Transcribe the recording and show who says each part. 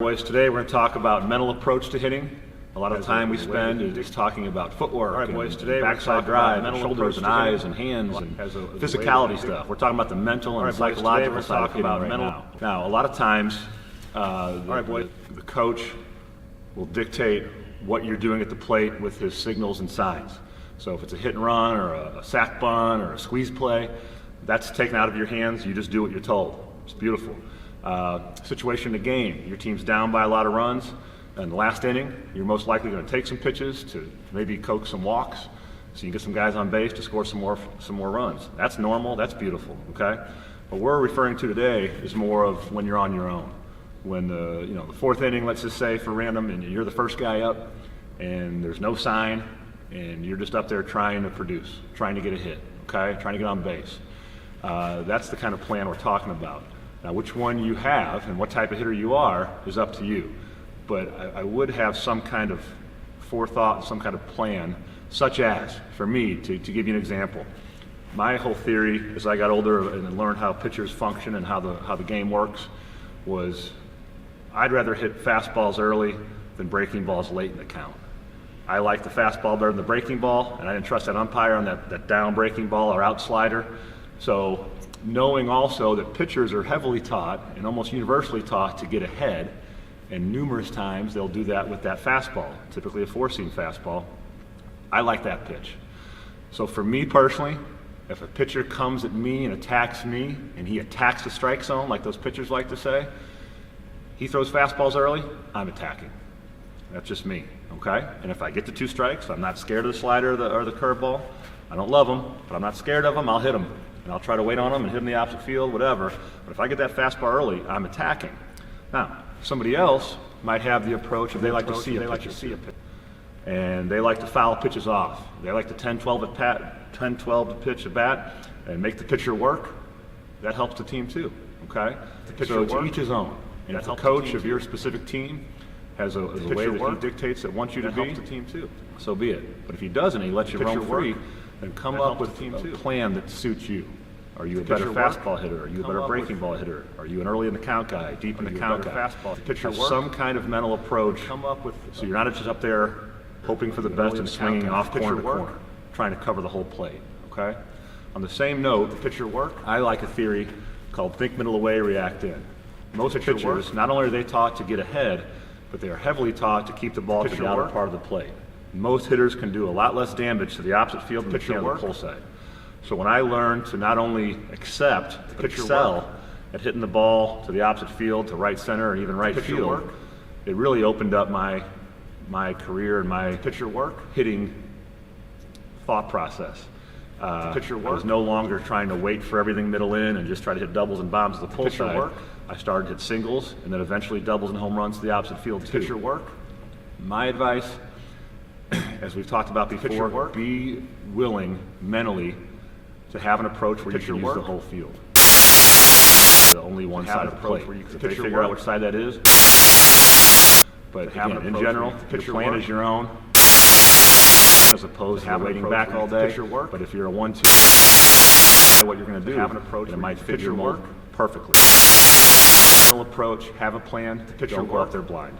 Speaker 1: Boys, today we're going to talk about mental approach to hitting. A lot of time we spend is talking about footwork. All right, boys, today backside drive, and shoulders and eyes and hands and physicality stuff. We're talking about the mental and psychological side of hitting right now. Now, a lot of times, the coach will dictate what you're doing at the plate with his signals and signs. So if it's a hit and run or a sack bunt or a squeeze play, that's taken out of your hands. You just do what you're told. It's beautiful. Situation in the game, your team's down by a lot of runs. In the last inning, you're most likely going to take some pitches to maybe coax some walks, so you get some guys on base to score some more runs. That's normal. That's beautiful. Okay. What we're referring to today is more of when you're on your own. When the fourth inning, let's just say for random, and you're the first guy up, and there's no sign, and you're just up there trying to produce, trying to get a hit. Okay, trying to get on base. That's the kind of plan we're talking about. Now, which one you have and what type of hitter you are is up to you. But I would have some kind of forethought, some kind of plan, such as, for me, to give you an example. My whole theory as I got older and learned how pitchers function and how the game works was I'd rather hit fastballs early than breaking balls late in the count. I like the fastball better than the breaking ball, and I didn't trust that umpire on that down breaking ball or out slider. So knowing also that pitchers are heavily taught and almost universally taught to get ahead, and numerous times they'll do that with that fastball, typically a four-seam fastball. I like that pitch. So for me personally, if a pitcher comes at me and attacks me, and he attacks the strike zone like those pitchers like to say, he throws fastballs early, I'm attacking. That's just me, okay? And if I get to two strikes, I'm not scared of the slider or the curveball. I don't love them, but I'm not scared of them, I'll hit them. And I'll try to wait on them and hit them the opposite field, whatever. But if I get that fastball early, I'm attacking. Now, somebody else might have the approach of they like to see a pitch. And they like to foul pitches off. They like to 10-12 to pitch a bat and make the pitcher work. That helps the team too, okay? So to each his own. And if the coach of your specific team has a way that he dictates that wants you to be, the team too. So be it. But if he doesn't, he lets you roam free, then come up with a plan that suits you. Are you a better fastball hitter? Are you a better breaking ball hitter? Are you an early in the count guy, deep in the count guy? Have some kind of mental approach so you're not just up there hoping for the best and swinging off corner to corner, trying to cover the whole plate, okay? On the same note, I like a theory called think middle away, react in. Most pitchers, not only are they taught to get ahead, but they are heavily taught to keep the ball to the outer part of the plate. Most hitters can do a lot less damage to the opposite field than they can on the pull side. So when I learned to not only accept, but excel at hitting the ball to the opposite field, to right center, and even right field, it really opened up my career and my hitting thought process. I was no longer trying to wait for everything middle in and just try to hit doubles and bombs to the pull side. I started to hit singles and then eventually doubles and home runs to the opposite field too. My advice, as we've talked about before, be willing mentally to have an approach where you can use the whole field. The only one side of the plate. If they figure out which side that is. But again, in general, your plan is your own, as opposed to waiting back all day. But if you're a 1-2, what you're going to do, and it might fit your mold perfectly. Approach, have a plan, don't go out there blind.